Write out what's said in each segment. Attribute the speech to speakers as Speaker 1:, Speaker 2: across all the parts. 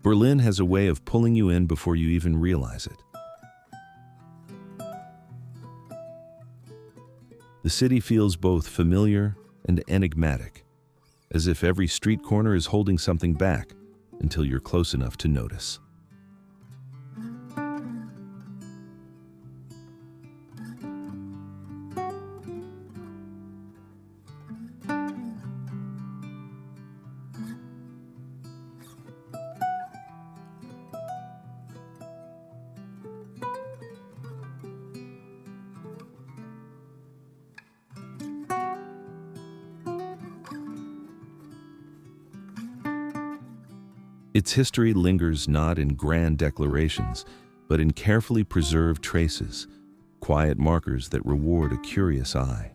Speaker 1: Berlin has a way of pulling you in before you even realize it. The city feels both familiar and enigmatic, as if every street corner is holding something back until you're close enough to notice. Its history lingers not in grand declarations, but in carefully preserved traces, quiet markers that reward a curious eye.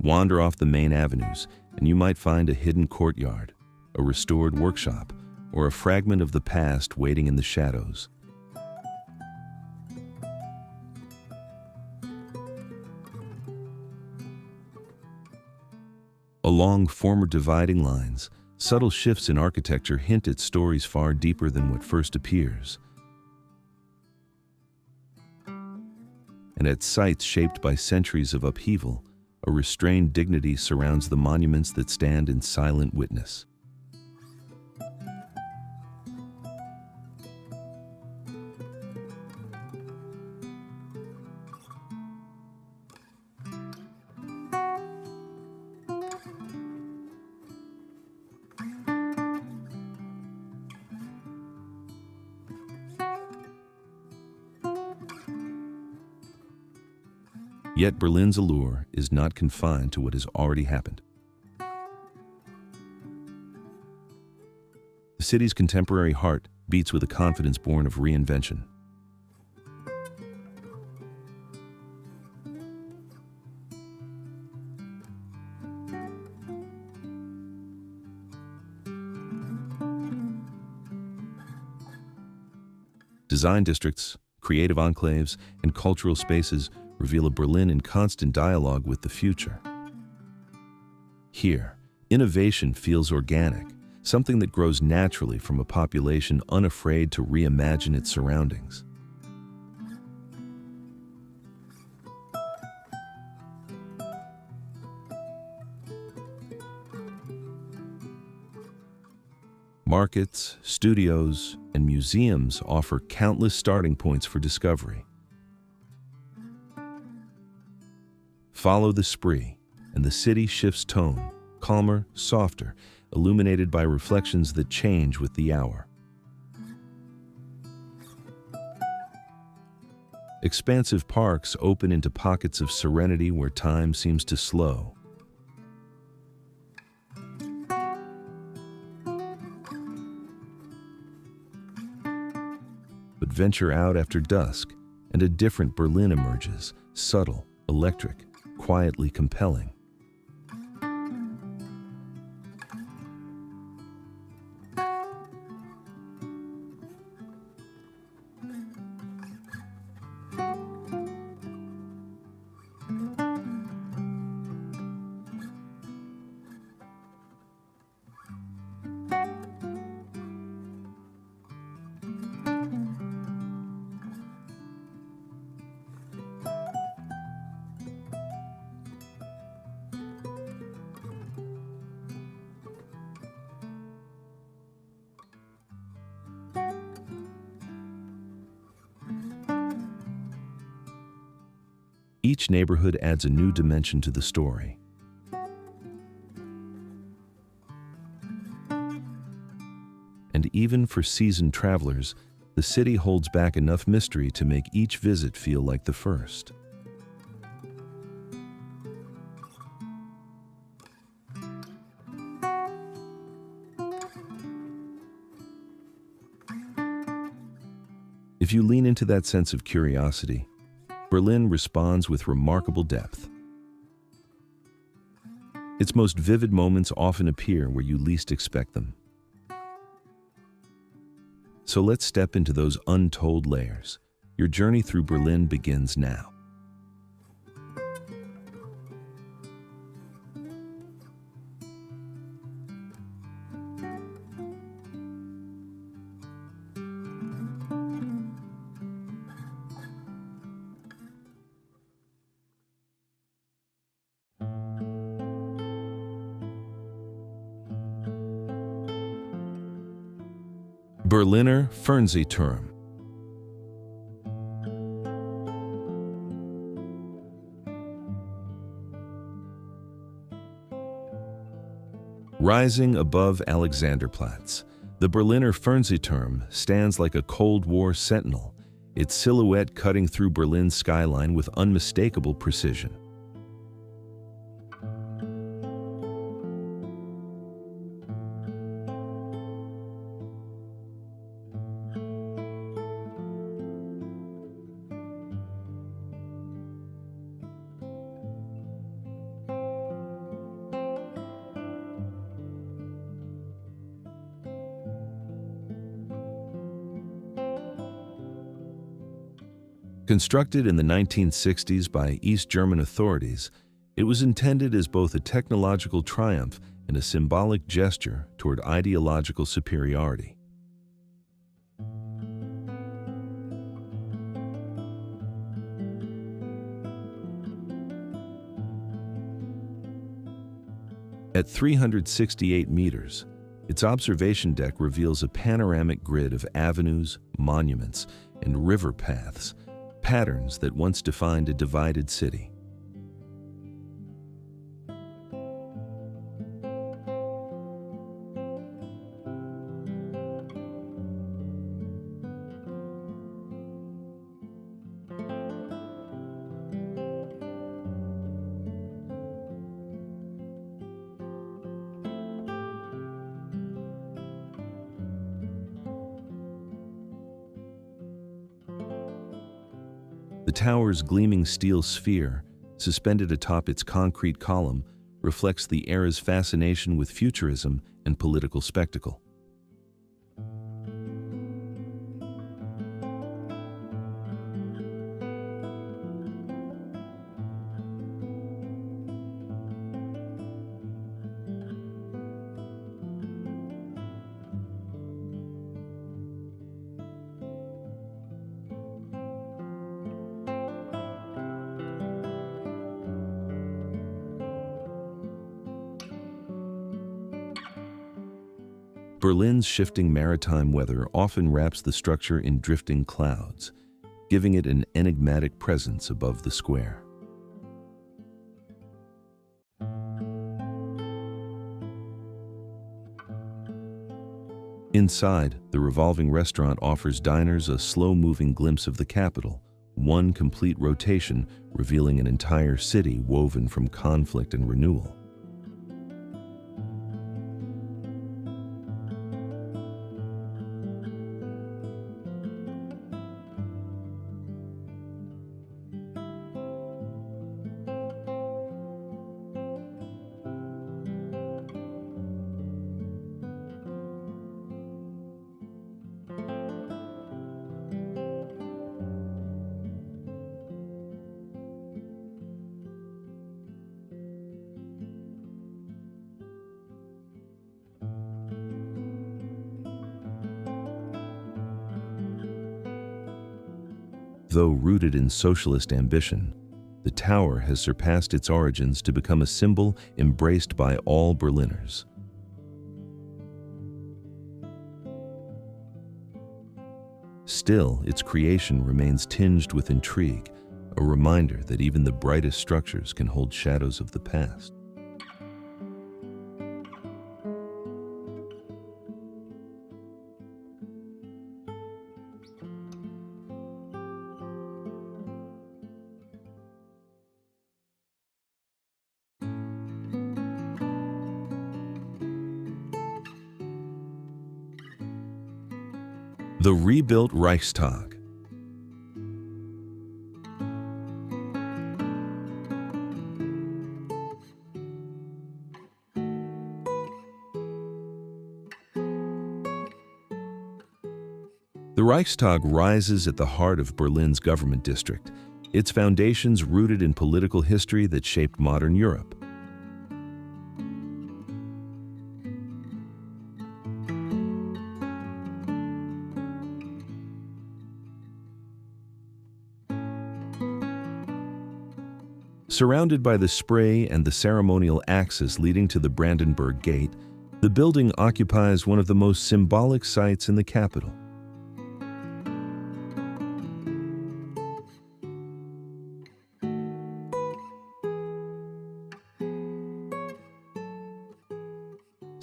Speaker 1: Wander off the main avenues, and you might find a hidden courtyard, a restored workshop, or a fragment of the past waiting in the shadows. Along former dividing lines, subtle shifts in architecture hint at stories far deeper than what first appears. And at sites shaped by centuries of upheaval, a restrained dignity surrounds the monuments that stand in silent witness. Yet Berlin's allure is not confined to what has already happened. The city's contemporary heart beats with a confidence born of reinvention. Design districts, creative enclaves, and cultural spaces reveal a Berlin in constant dialogue with the future. Here, innovation feels organic, something that grows naturally from a population unafraid to reimagine its surroundings. Markets, studios, and museums offer countless starting points for discovery. Follow the spree, and the city shifts tone, calmer, softer, illuminated by reflections that change with the hour. Expansive parks open into pockets of serenity where time seems to slow. But venture out after dusk, and a different Berlin emerges, subtle, electric, quietly compelling. Each neighborhood adds a new dimension to the story. And even for seasoned travelers, the city holds back enough mystery to make each visit feel like the first. If you lean into that sense of curiosity, Berlin responds with remarkable depth. Its most vivid moments often appear where you least expect them. So let's step into those untold layers. Your journey through Berlin begins now. Berliner Fernsehturm. Rising above Alexanderplatz, the Berliner Fernsehturm stands like a Cold War sentinel, its silhouette cutting through Berlin's skyline with unmistakable precision. Constructed in the 1960s by East German authorities, it was intended as both a technological triumph and a symbolic gesture toward ideological superiority. At 368 meters, its observation deck reveals a panoramic grid of avenues, monuments, and river paths, patterns that once defined a divided city. The tower's gleaming steel sphere, suspended atop its concrete column, reflects the era's fascination with futurism and political spectacle. Berlin's shifting maritime weather often wraps the structure in drifting clouds, giving it an enigmatic presence above the square. Inside, the revolving restaurant offers diners a slow-moving glimpse of the capital, one complete rotation revealing an entire city woven from conflict and renewal. Though rooted in socialist ambition, the tower has surpassed its origins to become a symbol embraced by all Berliners. Still, its creation remains tinged with intrigue, a reminder that even the brightest structures can hold shadows of the past. The rebuilt Reichstag. The Reichstag rises at the heart of Berlin's government district, its foundations rooted in political history that shaped modern Europe. Surrounded by the Spree and the ceremonial axis leading to the Brandenburg Gate, the building occupies one of the most symbolic sites in the capital.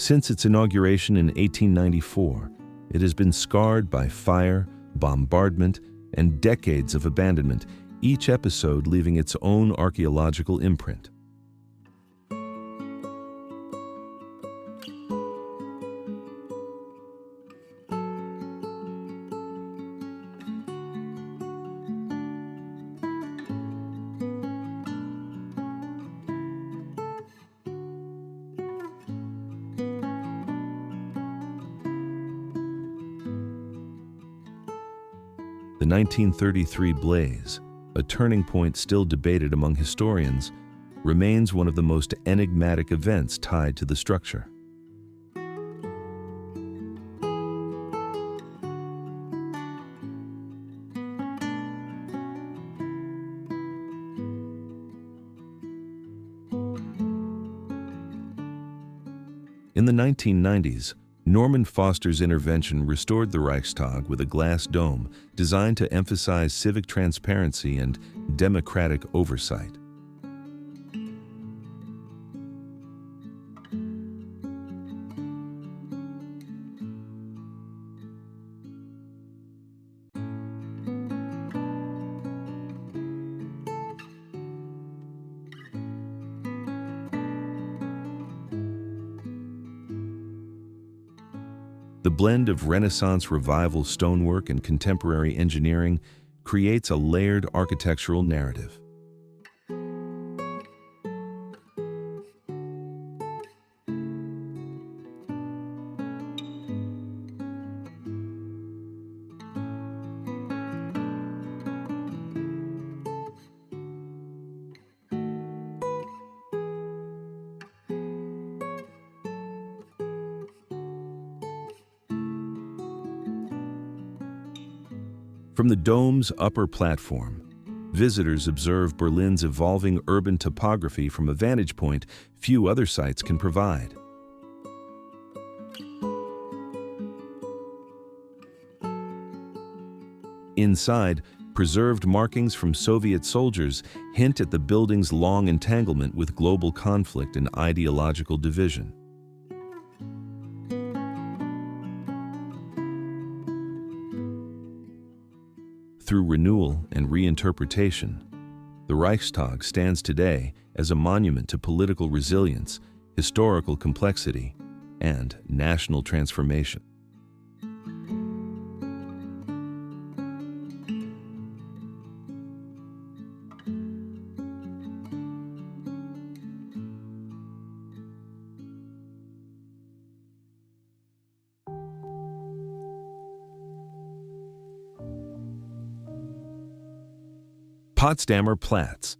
Speaker 1: Since its inauguration in 1894, it has been scarred by fire, bombardment, and decades of abandonment, each episode leaving its own archaeological imprint. The 1933 blaze, a turning point still debated among historians, remains one of the most enigmatic events tied to the structure. In the 1990s, Norman Foster's intervention restored the Reichstag with a glass dome designed to emphasize civic transparency and democratic oversight. The blend of Renaissance revival stonework and contemporary engineering creates a layered architectural narrative. From the dome's upper platform, visitors observe Berlin's evolving urban topography from a vantage point few other sites can provide. Inside, preserved markings from Soviet soldiers hint at the building's long entanglement with global conflict and ideological division. Through renewal and reinterpretation, the Reichstag stands today as a monument to political resilience, historical complexity, and national transformation. Potsdamer Platz.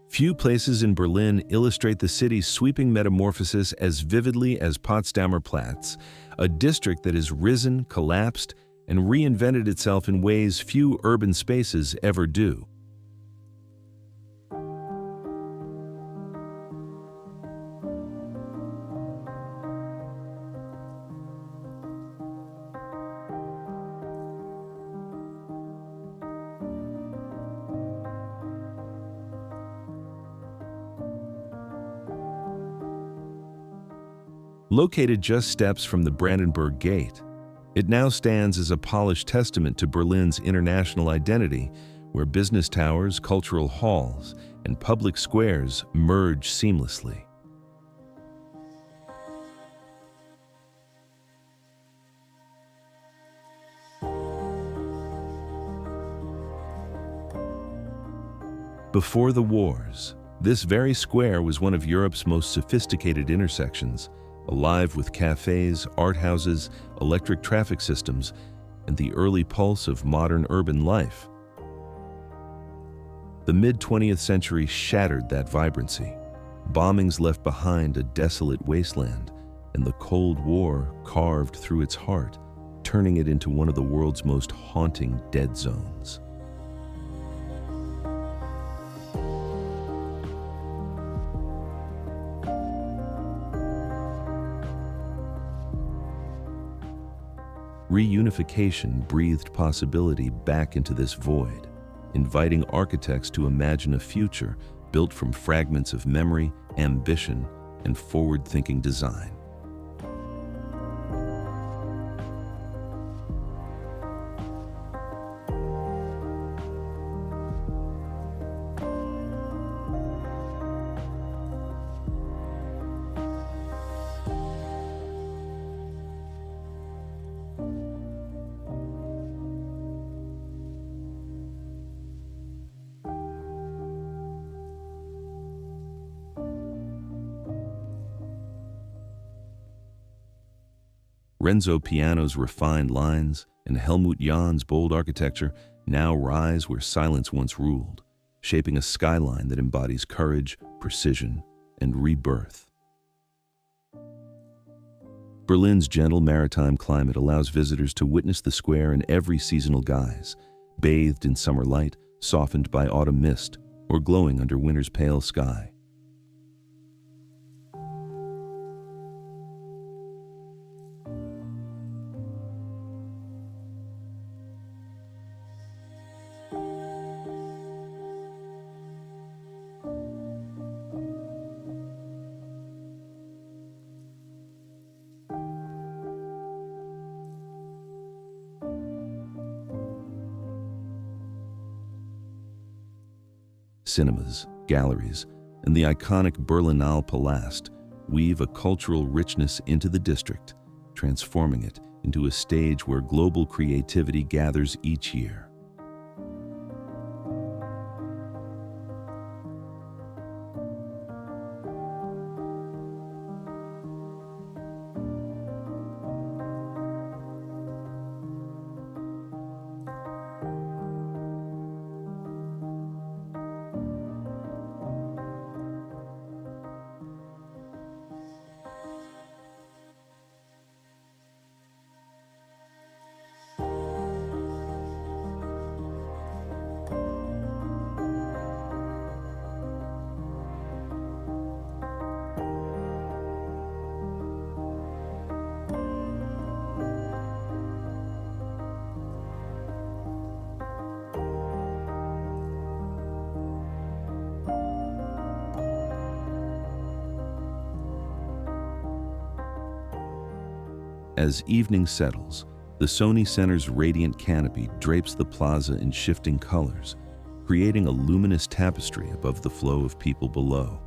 Speaker 1: Few places in Berlin illustrate the city's sweeping metamorphosis as vividly as Potsdamer Platz, a district that has risen, collapsed, and reinvented itself in ways few urban spaces ever do. Located just steps from the Brandenburg Gate, it now stands as a polished testament to Berlin's international identity, where business towers, cultural halls, and public squares merge seamlessly. Before the wars, this very square was one of Europe's most sophisticated intersections, alive with cafes, art houses, electric traffic systems, and the early pulse of modern urban life. The mid-20th century shattered that vibrancy. Bombings left behind a desolate wasteland, and the Cold War carved through its heart, turning it into one of the world's most haunting dead zones. Reunification breathed possibility back into this void, inviting architects to imagine a future built from fragments of memory, ambition, and forward-thinking design. Renzo Piano's refined lines and Helmut Jahn's bold architecture now rise where silence once ruled, shaping a skyline that embodies courage, precision, and rebirth. Berlin's gentle maritime climate allows visitors to witness the square in every seasonal guise, bathed in summer light, softened by autumn mist, or glowing under winter's pale sky. Cinemas, galleries, and the iconic Berlinale Palast weave a cultural richness into the district, transforming it into a stage where global creativity gathers each year. As evening settles, the Sony Center's radiant canopy drapes the plaza in shifting colors, creating a luminous tapestry above the flow of people below.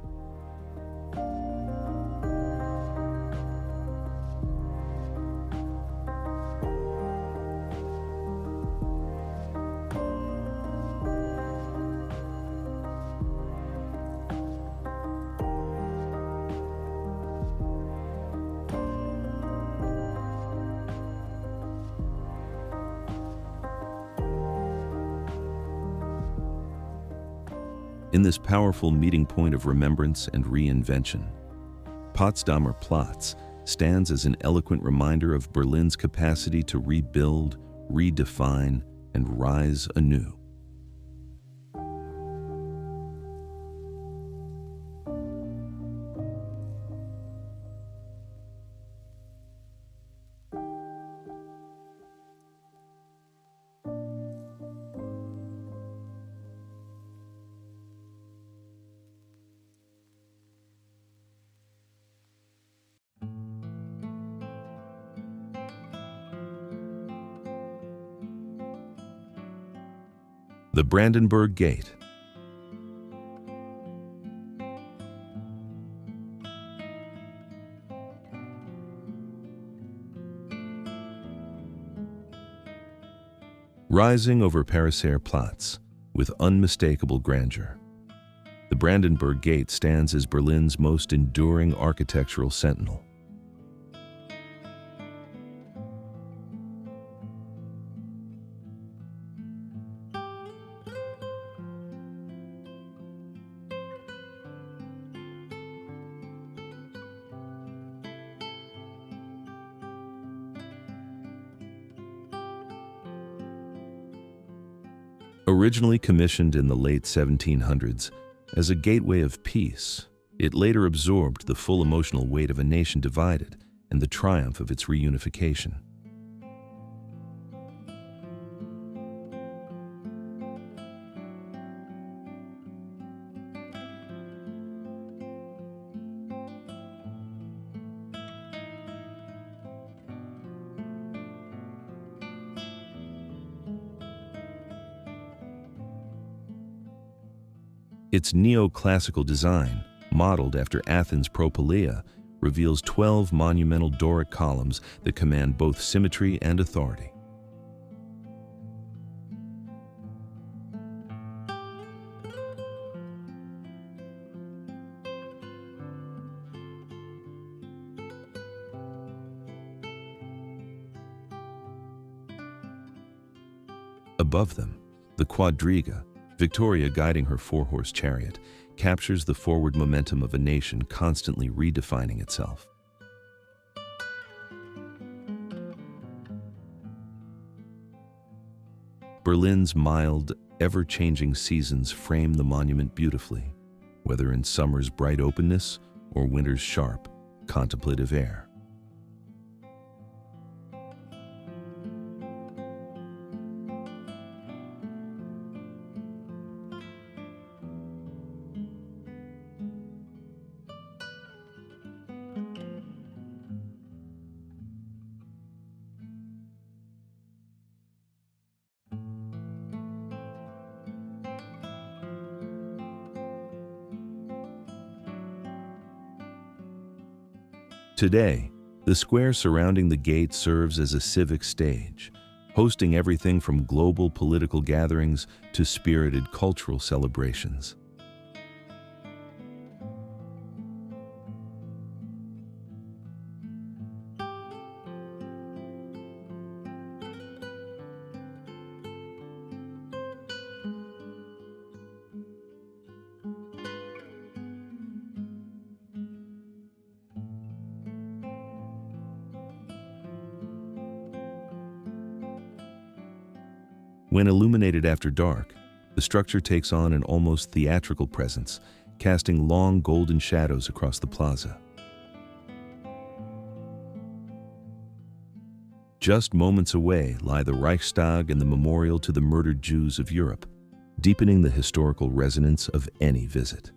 Speaker 1: In this powerful meeting point of remembrance and reinvention, Potsdamer Platz stands as an eloquent reminder of Berlin's capacity to rebuild, redefine, and rise anew. The Brandenburg Gate. Rising over Pariser Platz with unmistakable grandeur, The Brandenburg Gate stands as Berlin's most enduring architectural sentinel. Originally commissioned in the late 1700s as a gateway of peace, it later absorbed the full emotional weight of a nation divided and the triumph of its reunification. Its neoclassical design, modeled after Athens' Propylaea, reveals 12 monumental Doric columns that command both symmetry and authority. Above them, the quadriga, Victoria guiding her four-horse chariot, captures the forward momentum of a nation constantly redefining itself. Berlin's mild, ever-changing seasons frame the monument beautifully, whether in summer's bright openness or winter's sharp, contemplative air. Today, the square surrounding the gate serves as a civic stage, hosting everything from global political gatherings to spirited cultural celebrations. When illuminated after dark, the structure takes on an almost theatrical presence, casting long golden shadows across the plaza. Just moments away lie the Reichstag and the memorial to the murdered Jews of Europe, deepening the historical resonance of any visit.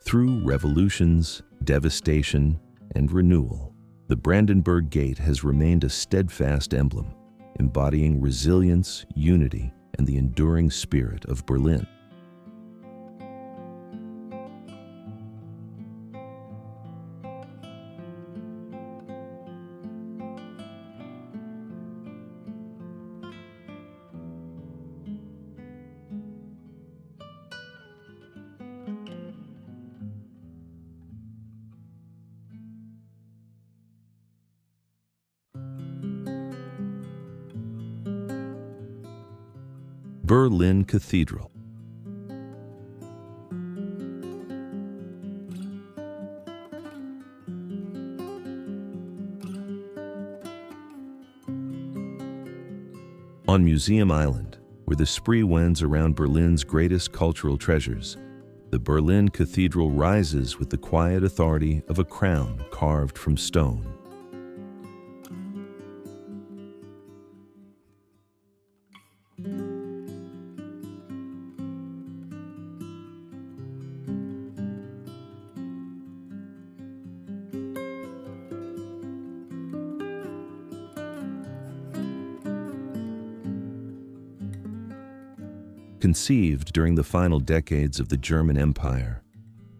Speaker 1: Through revolutions, devastation, and renewal, the Brandenburg Gate has remained a steadfast emblem, embodying resilience, unity, and the enduring spirit of Berlin. Berlin Cathedral. On Museum Island, where the spree wends around Berlin's greatest cultural treasures, the Berlin Cathedral rises with the quiet authority of a crown carved from stone. Conceived during the final decades of the German Empire,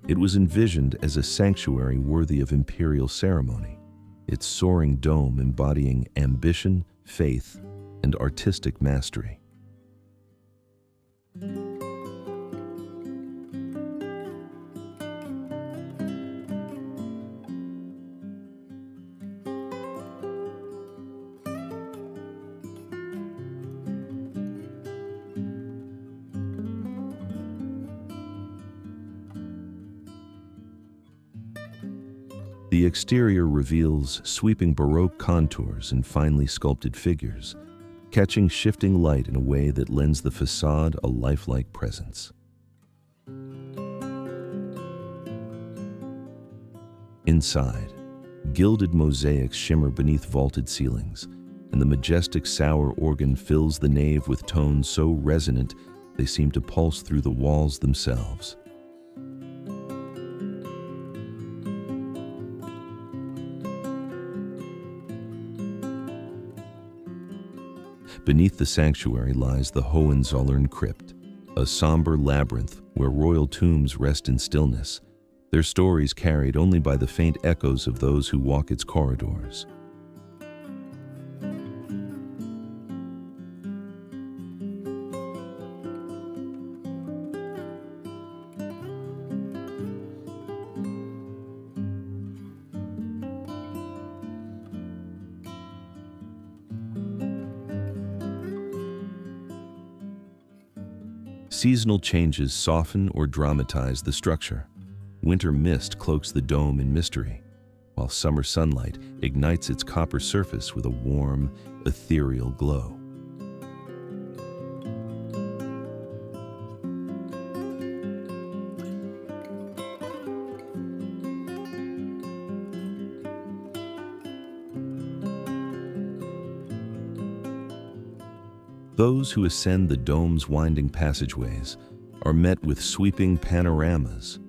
Speaker 1: it was envisioned as a sanctuary worthy of imperial ceremony, its soaring dome embodying ambition, faith, and artistic mastery. The exterior reveals sweeping Baroque contours and finely sculpted figures, catching shifting light in a way that lends the facade a lifelike presence. Inside, gilded mosaics shimmer beneath vaulted ceilings, and the majestic Sauer organ fills the nave with tones so resonant they seem to pulse through the walls themselves. Beneath the sanctuary lies the Hohenzollern Crypt, a somber labyrinth where royal tombs rest in stillness, their stories carried only by the faint echoes of those who walk its corridors. Seasonal changes soften or dramatize the structure. Winter mist cloaks the dome in mystery, while summer sunlight ignites its copper surface with a warm, ethereal glow. Those who ascend the dome's winding passageways are met with sweeping panoramas,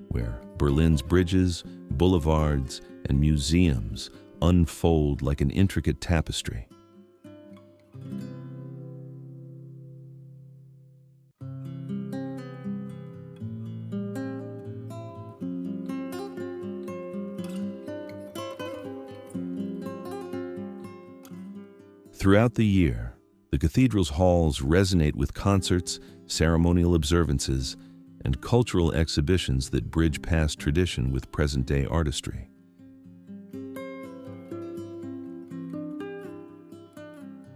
Speaker 1: where Berlin's bridges, boulevards, and museums unfold like an intricate tapestry. Throughout the year, the cathedral's halls resonate with concerts, ceremonial observances, and cultural exhibitions that bridge past tradition with present-day artistry.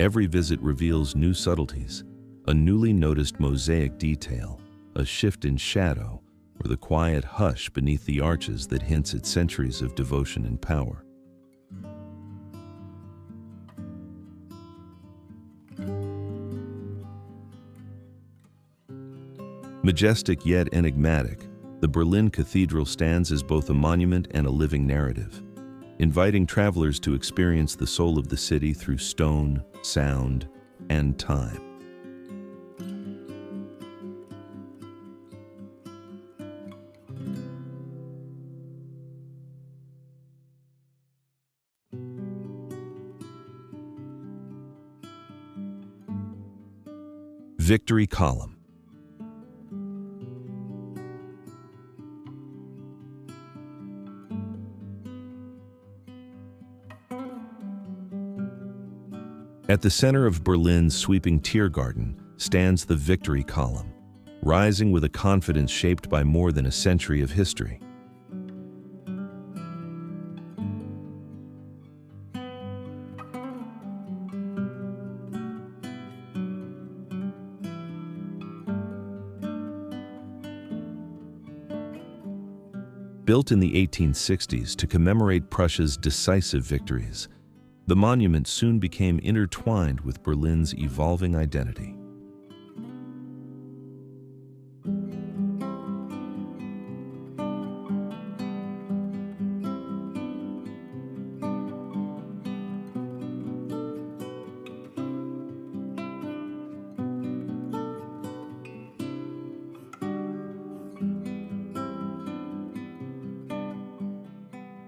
Speaker 1: Every visit reveals new subtleties, a newly noticed mosaic detail, a shift in shadow, or the quiet hush beneath the arches that hints at centuries of devotion and power. Majestic yet enigmatic, the Berlin Cathedral stands as both a monument and a living narrative, inviting travelers to experience the soul of the city through stone, sound, and time. Victory Column. At the center of Berlin's sweeping Tiergarten stands the Victory Column, rising with a confidence shaped by more than a century of history. Built in the 1860s to commemorate Prussia's decisive victories, the monument soon became intertwined with Berlin's evolving identity.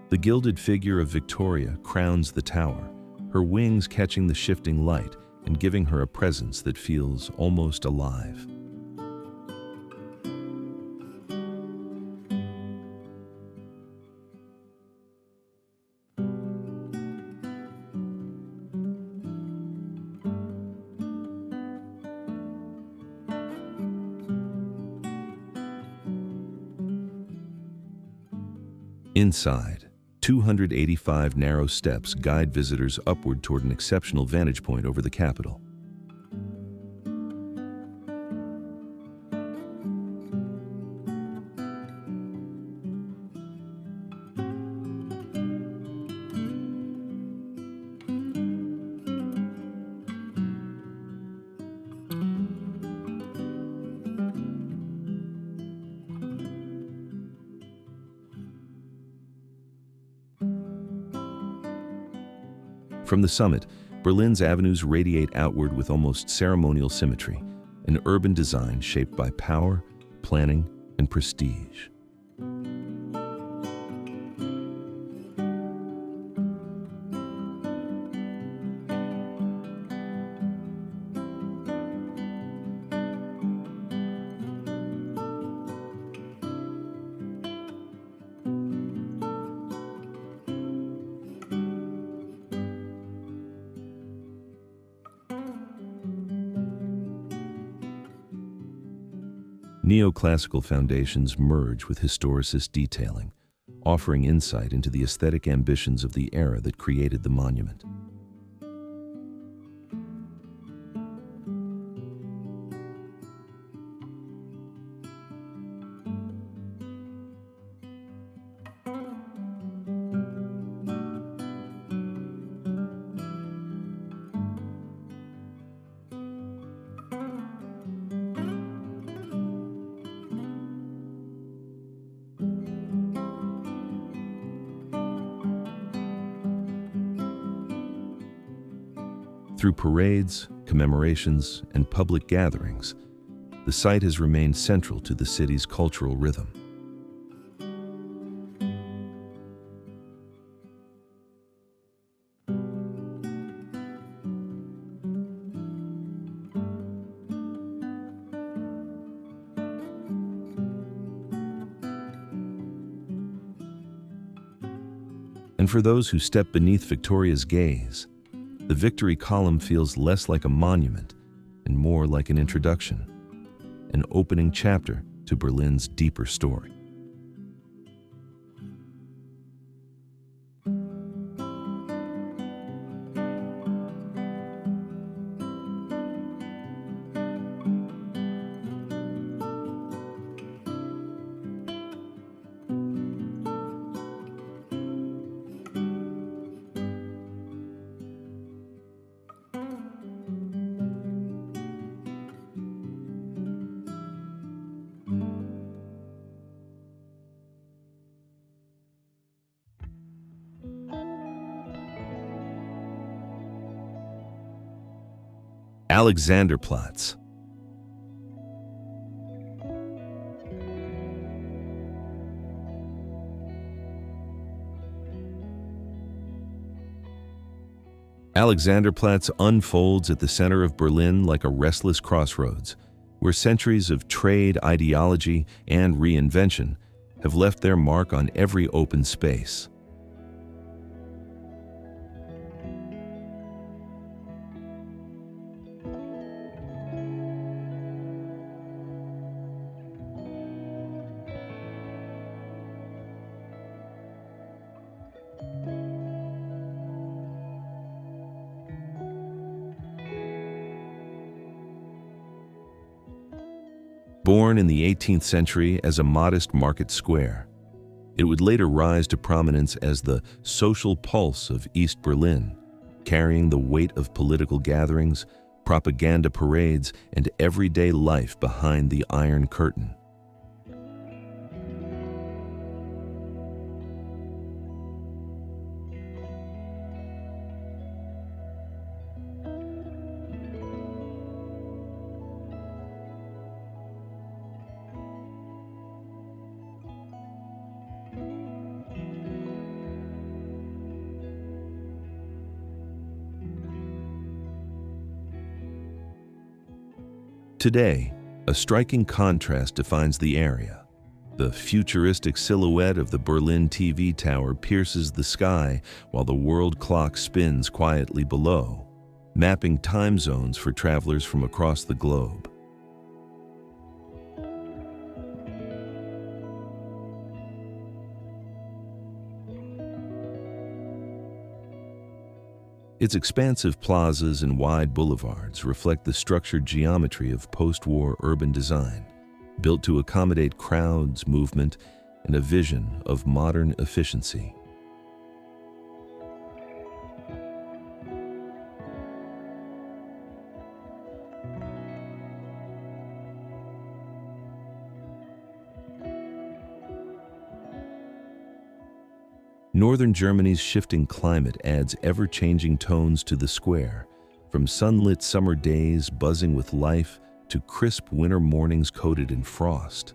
Speaker 1: The gilded figure of Victoria crowns the tower, her wings catching the shifting light and giving her a presence that feels almost alive. Inside, 285 narrow steps guide visitors upward toward an exceptional vantage point over the capital. From the summit, Berlin's avenues radiate outward with almost ceremonial symmetry, an urban design shaped by power, planning, and prestige. Neoclassical foundations merge with historicist detailing, offering insight into the aesthetic ambitions of the era that created the monument. Through parades, commemorations, and public gatherings, the site has remained central to the city's cultural rhythm. And for those who step beneath Victoria's gaze, the Victory Column feels less like a monument and more like an introduction, an opening chapter to Berlin's deeper story. Alexanderplatz. Alexanderplatz unfolds at the center of Berlin like a restless crossroads, where centuries of trade, ideology, and reinvention have left their mark on every open space. Born in the 18th century as a modest market square, it would later rise to prominence as the social pulse of East Berlin, carrying the weight of political gatherings, propaganda parades, and everyday life behind the Iron Curtain. Today, a striking contrast defines the area. The futuristic silhouette of the Berlin TV tower pierces the sky while the world clock spins quietly below, mapping time zones for travelers from across the globe. Its expansive plazas and wide boulevards reflect the structured geometry of post-war urban design, built to accommodate crowds, movement, and a vision of modern efficiency. Northern Germany's shifting climate adds ever-changing tones to the square, from sunlit summer days buzzing with life to crisp winter mornings coated in frost.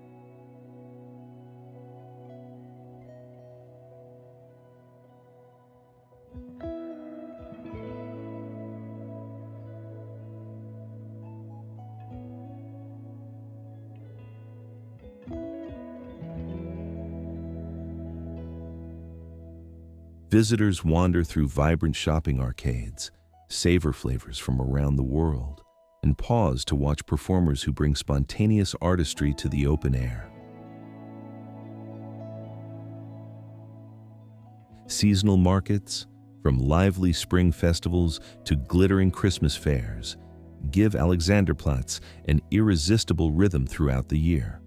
Speaker 1: Visitors wander through vibrant shopping arcades, savor flavors from around the world, and pause to watch performers who bring spontaneous artistry to the open air. Seasonal markets, from lively spring festivals to glittering Christmas fairs, give Alexanderplatz an irresistible rhythm throughout the year.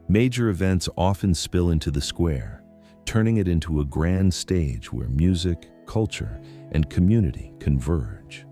Speaker 1: Major events often spill into the square, turning it into a grand stage where music, culture, and community converge.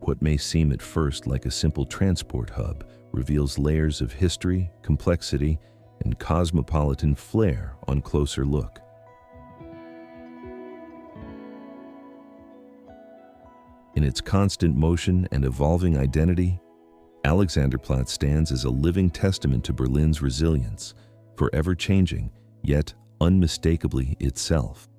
Speaker 1: What may seem at first like a simple transport hub reveals layers of history, complexity, and cosmopolitan flair on closer look. In its constant motion and evolving identity, Alexanderplatz stands as a living testament to Berlin's resilience, forever changing, yet unmistakably itself.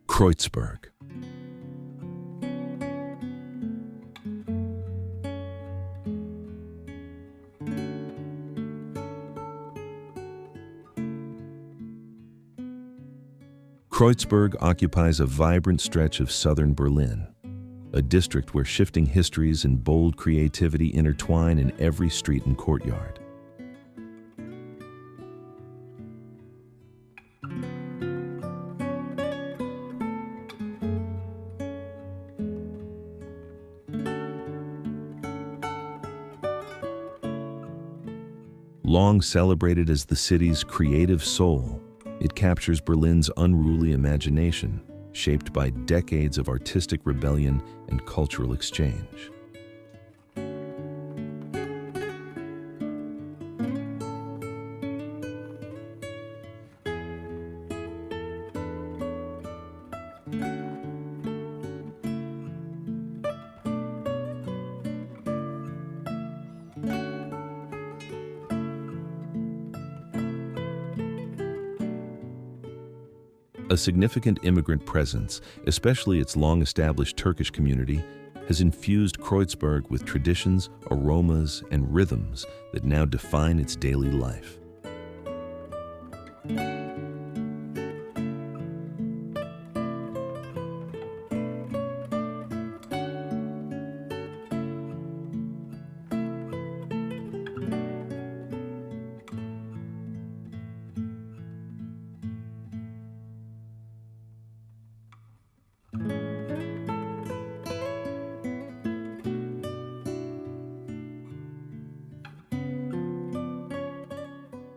Speaker 1: Kreuzberg. Kreuzberg occupies a vibrant stretch of southern Berlin, a district where shifting histories and bold creativity intertwine in every street and courtyard. Long celebrated as the city's creative soul, it captures Berlin's unruly imagination, shaped by decades of artistic rebellion and cultural exchange. A significant immigrant presence, especially its long-established Turkish community, has infused Kreuzberg with traditions, aromas, and rhythms that now define its daily life.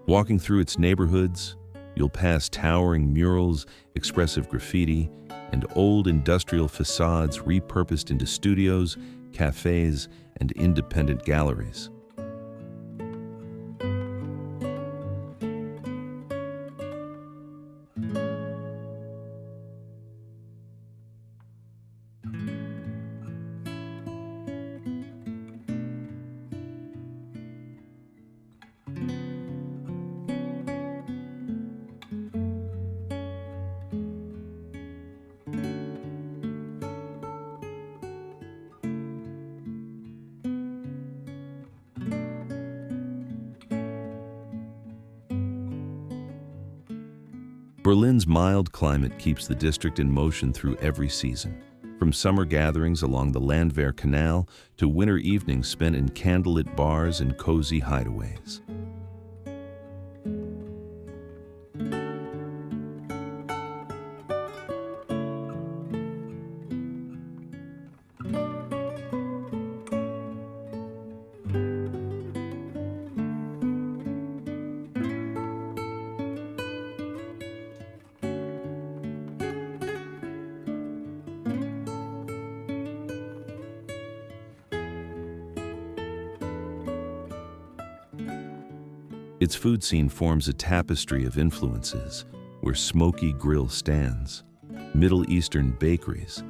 Speaker 1: Walking through its neighborhoods, you'll pass towering murals, expressive graffiti, and old industrial facades repurposed into studios, cafes, and independent galleries. Berlin's mild climate keeps the district in motion through every season, from summer gatherings along the Landwehr Canal to winter evenings spent in candlelit bars and cozy hideaways. Its food scene forms a tapestry of influences where smoky grill stands, Middle Eastern bakeries,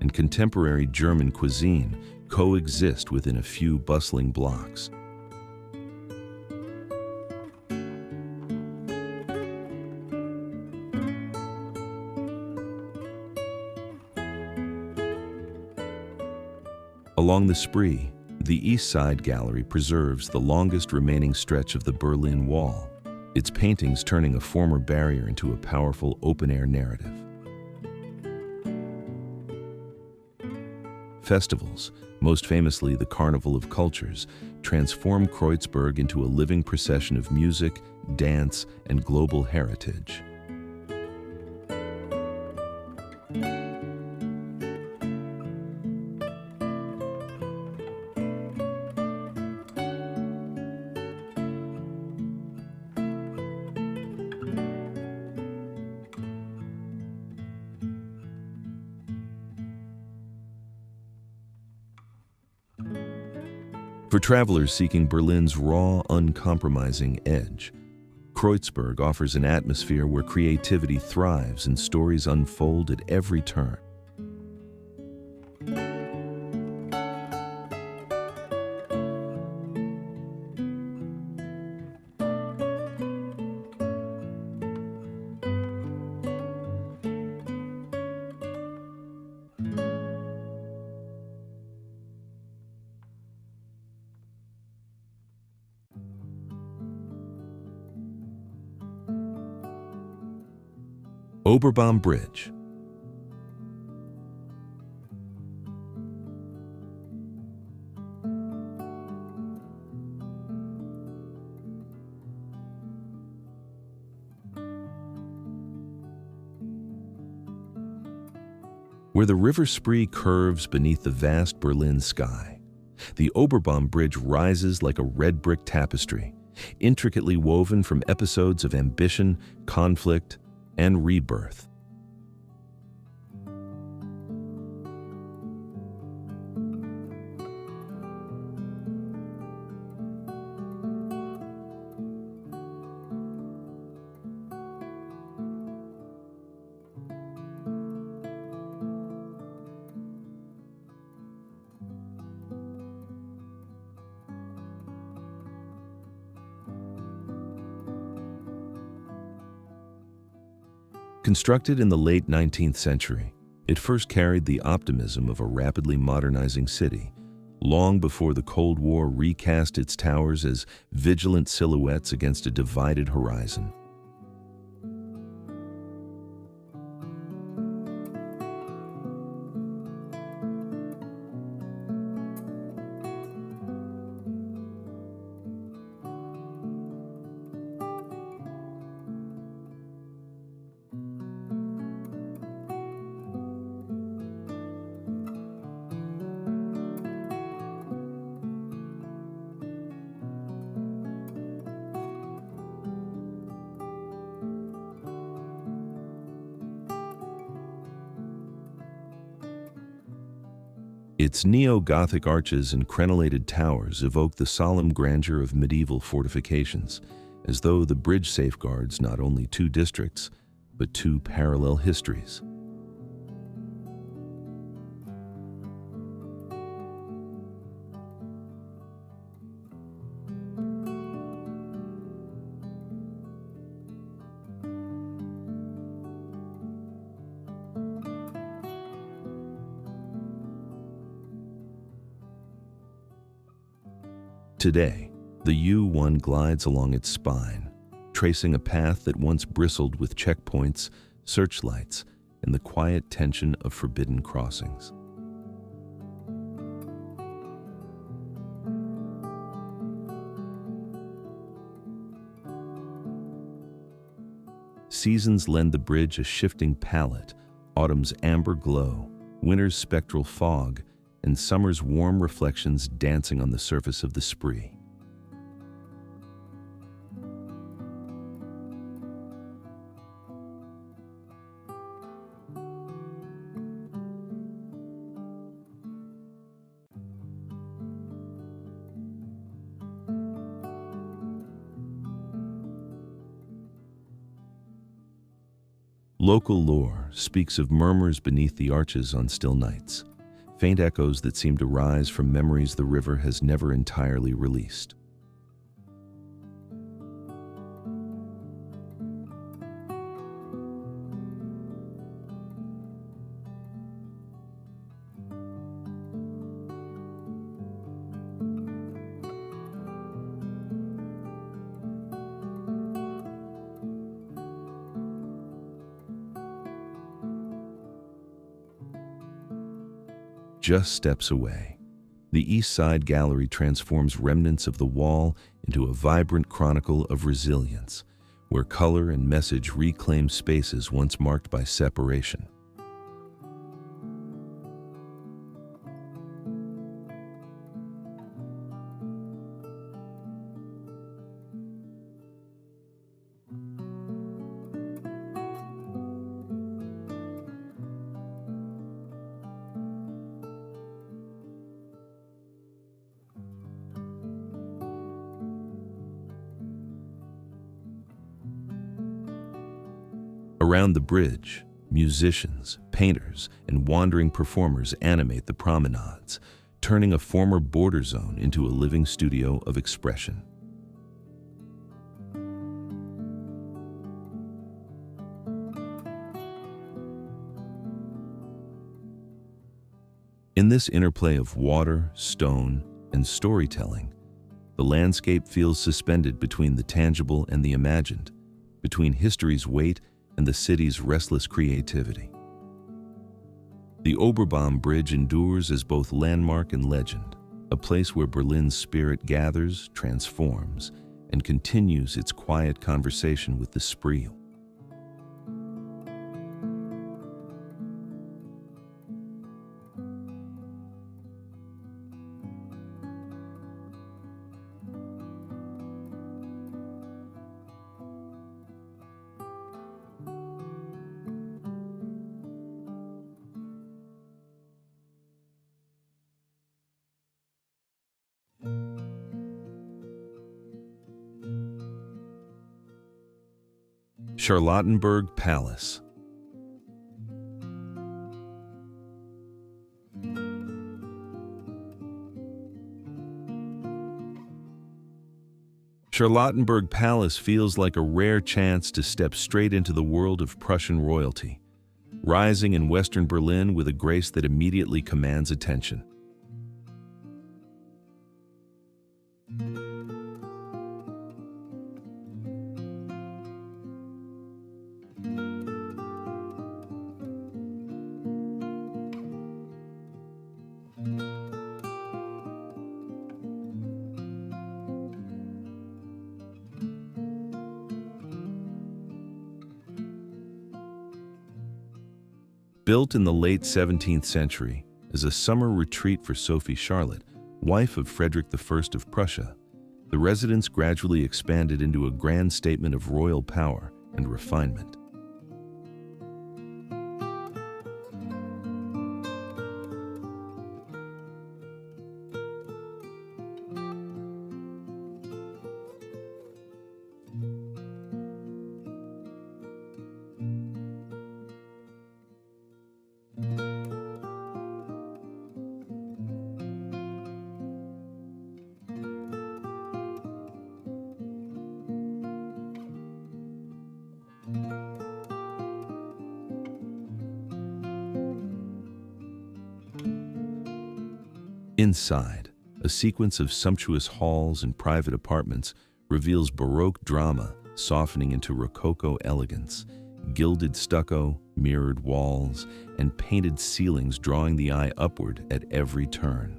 Speaker 1: and contemporary German cuisine coexist within a few bustling blocks. Along the Spree, the East Side Gallery preserves the longest remaining stretch of the Berlin Wall, its paintings turning a former barrier into a powerful open-air narrative. Festivals, most famously the Carnival of Cultures, transform Kreuzberg into a living procession of music, dance, and global heritage. For travelers seeking Berlin's raw, uncompromising edge, Kreuzberg offers an atmosphere where creativity thrives and stories unfold at every turn. Oberbaum Bridge. Where the River Spree curves beneath the vast Berlin sky, the Oberbaum Bridge rises like a red brick tapestry, intricately woven from episodes of ambition, conflict, and rebirth. Constructed in the late 19th century, it first carried the optimism of a rapidly modernizing city, long before the Cold War recast its towers as vigilant silhouettes against a divided horizon. Its neo-Gothic arches and crenellated towers evoke the solemn grandeur of medieval fortifications, as though the bridge safeguards not only two districts, but two parallel histories. Today, the U1 glides along its spine, tracing a path that once bristled with checkpoints, searchlights, and the quiet tension of forbidden crossings. Seasons lend the bridge a shifting palette: autumn's amber glow, winter's spectral fog, and summer's warm reflections dancing on the surface of the Spree. Local lore speaks of murmurs beneath the arches on still nights, faint echoes that seem to rise from memories the river has never entirely released. Just steps away, the East Side Gallery transforms remnants of the wall into a vibrant chronicle of resilience, where color and message reclaim spaces once marked by separation. Around the bridge, musicians, painters, and wandering performers animate the promenades, turning a former border zone into a living studio of expression. In this interplay of water, stone, and storytelling, the landscape feels suspended between the tangible and the imagined, between history's weight and the city's restless creativity. The Oberbaum Bridge endures as both landmark and legend, a place where Berlin's spirit gathers, transforms, and continues its quiet conversation with the Spree. Charlottenburg Palace. Charlottenburg Palace feels like a rare chance to step straight into the world of Prussian royalty, rising in Western Berlin with a grace that immediately commands attention. Built in the late 17th century as a summer retreat for Sophie Charlotte, wife of Frederick I of Prussia, the residence gradually expanded into a grand statement of royal power and refinement. Inside, a sequence of sumptuous halls and private apartments reveals Baroque drama softening into Rococo elegance, gilded stucco, mirrored walls, and painted ceilings drawing the eye upward at every turn.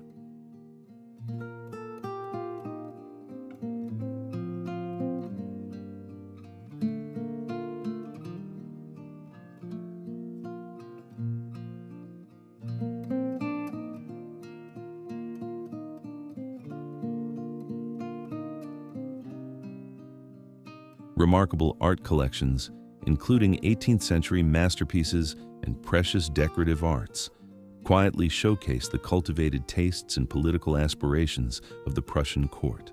Speaker 1: Remarkable art collections, including 18th century masterpieces and precious decorative arts, quietly showcase the cultivated tastes and political aspirations of the Prussian court.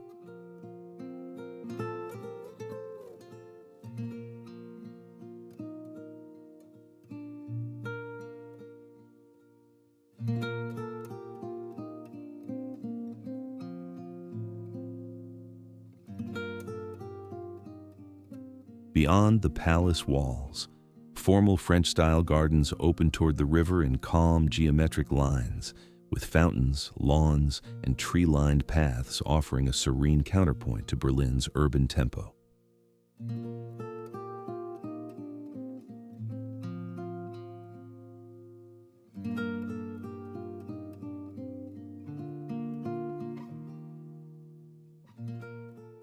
Speaker 1: Beyond the palace walls, formal French-style gardens open toward the river in calm geometric lines, with fountains, lawns, and tree-lined paths offering a serene counterpoint to Berlin's urban tempo.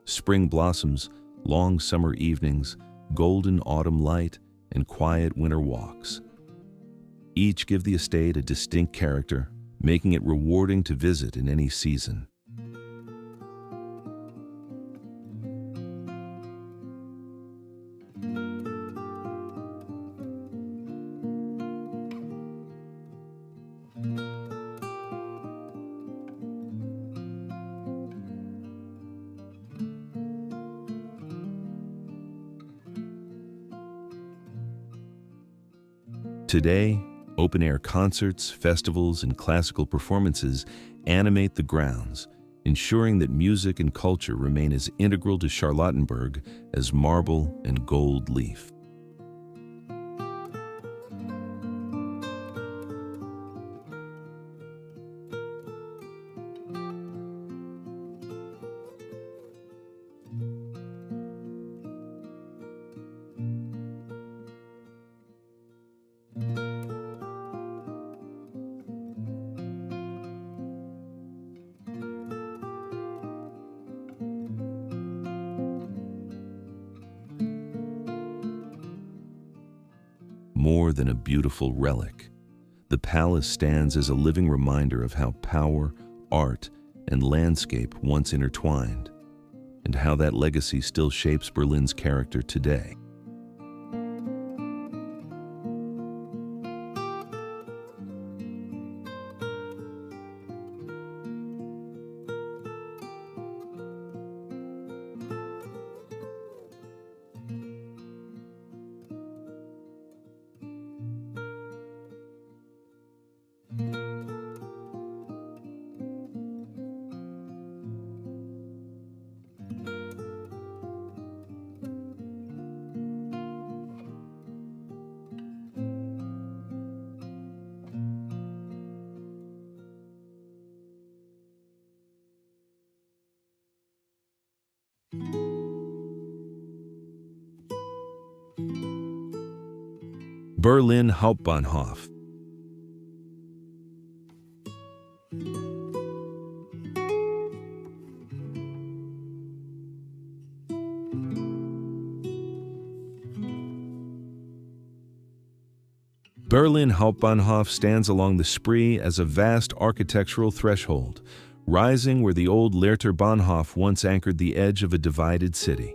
Speaker 1: Spring blossoms, long summer evenings, golden autumn light, and quiet winter walks. Each give the estate a distinct character, making it rewarding to visit in any season. Today, open-air concerts, festivals, and classical performances animate the grounds, ensuring that music and culture remain as integral to Charlottenburg as marble and gold leaf. More than a beautiful relic, the palace stands as a living reminder of how power, art, and landscape once intertwined, and how that legacy still shapes Berlin's character today. Berlin Hauptbahnhof. Berlin Hauptbahnhof stands along the Spree as a vast architectural threshold, rising where the old Lehrter Bahnhof once anchored the edge of a divided city.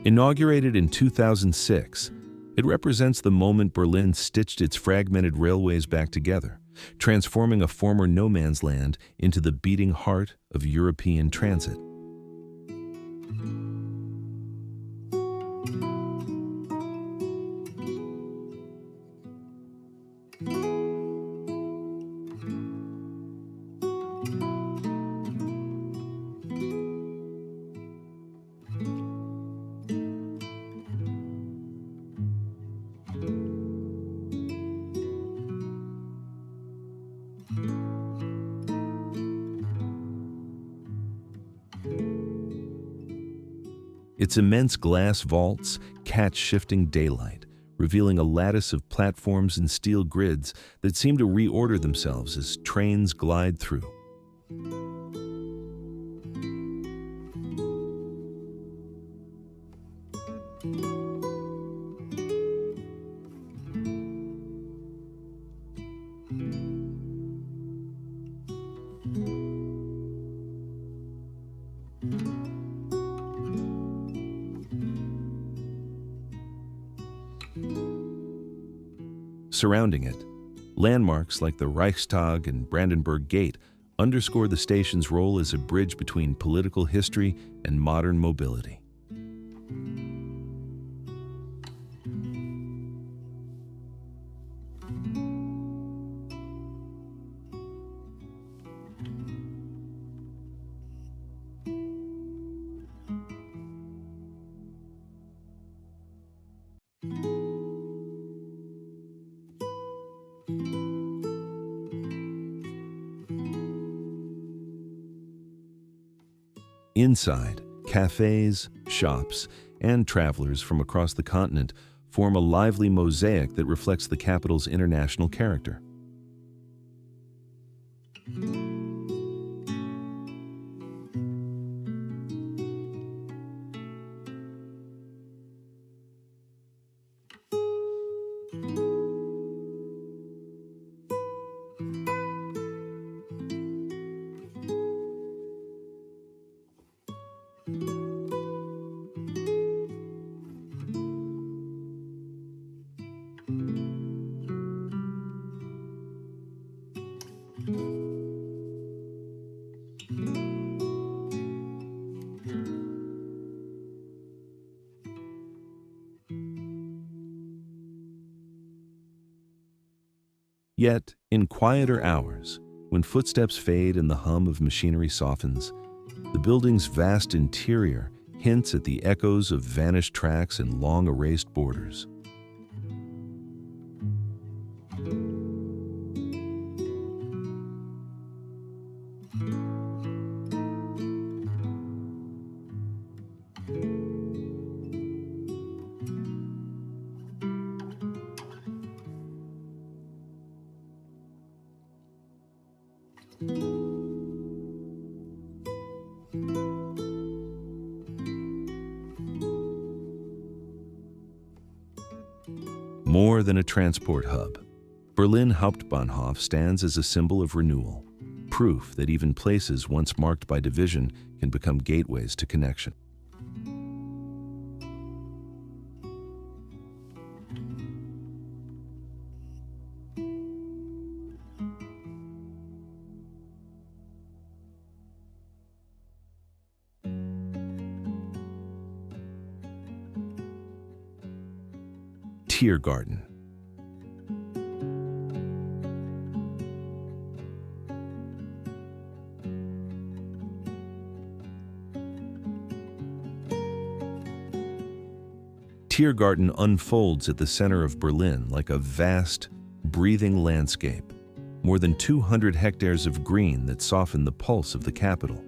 Speaker 1: Inaugurated in 2006, it represents the moment Berlin stitched its fragmented railways back together, transforming a former no-man's land into the beating heart of European transit. Its immense glass vaults catch shifting daylight, revealing a lattice of platforms and steel grids that seem to reorder themselves as trains glide through. Surrounding it, landmarks like the Reichstag and Brandenburg Gate underscore the station's role as a bridge between political history and modern mobility. Inside, cafes, shops, and travelers from across the continent form a lively mosaic that reflects the capital's international character. Yet, in quieter hours, when footsteps fade and the hum of machinery softens, the building's vast interior hints at the echoes of vanished tracks and long erased borders. More than a transport hub, Berlin Hauptbahnhof stands as a symbol of renewal, proof that even places once marked by division can become gateways to connection. Tiergarten. Tiergarten unfolds at the center of Berlin like a vast, breathing landscape, more than 200 hectares of green that soften the pulse of the capital.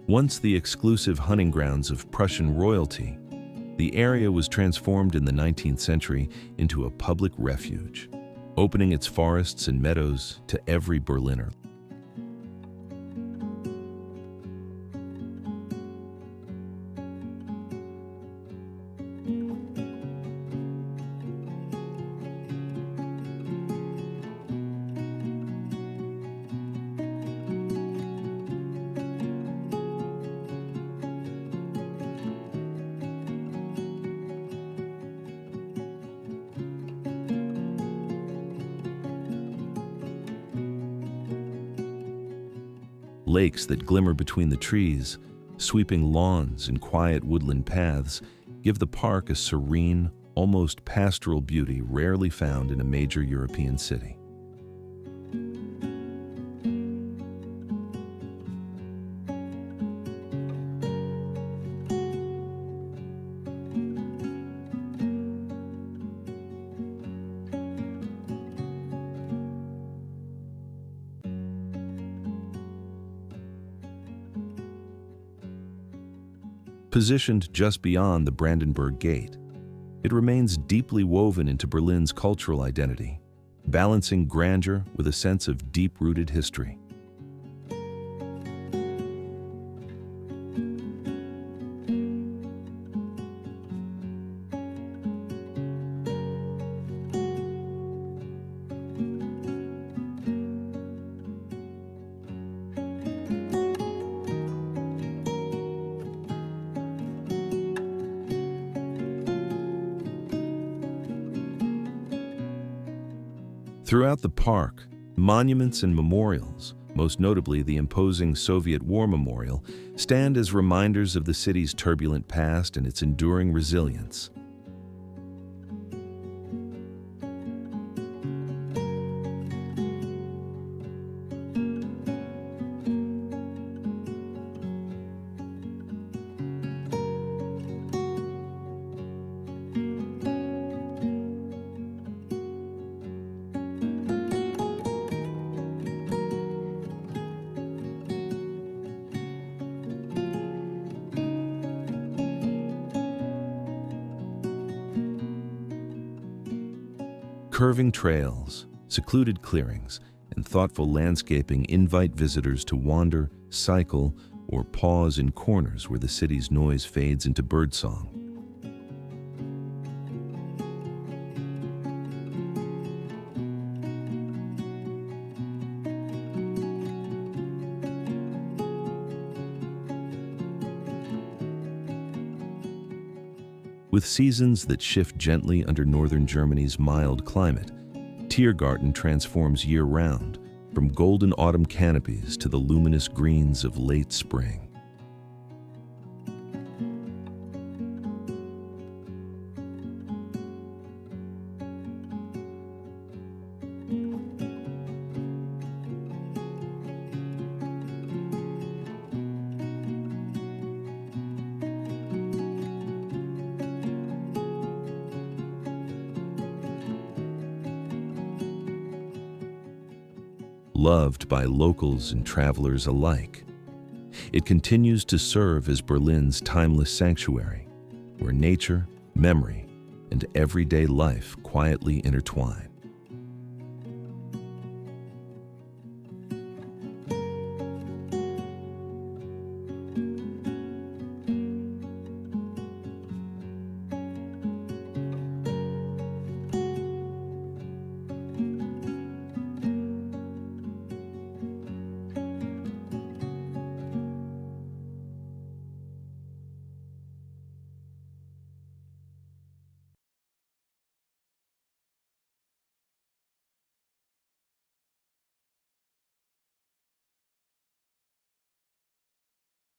Speaker 1: Once the exclusive hunting grounds of Prussian royalty, the area was transformed in the 19th century into a public refuge, opening its forests and meadows to every Berliner. Lakes that glimmer between the trees, sweeping lawns and quiet woodland paths give the park a serene, almost pastoral beauty rarely found in a major European city. Positioned just beyond the Brandenburg Gate, it remains deeply woven into Berlin's cultural identity, balancing grandeur with a sense of deep-rooted history. Throughout the park, monuments and memorials, most notably the imposing Soviet War Memorial, stand as reminders of the city's turbulent past and its enduring resilience. Curving trails, secluded clearings, and thoughtful landscaping invite visitors to wander, cycle, or pause in corners where the city's noise fades into birdsong. With seasons that shift gently under northern Germany's mild climate, Tiergarten transforms year-round, from golden autumn canopies to the luminous greens of late spring. Loved by locals and travelers alike, it continues to serve as Berlin's timeless sanctuary, where nature, memory, and everyday life quietly intertwine.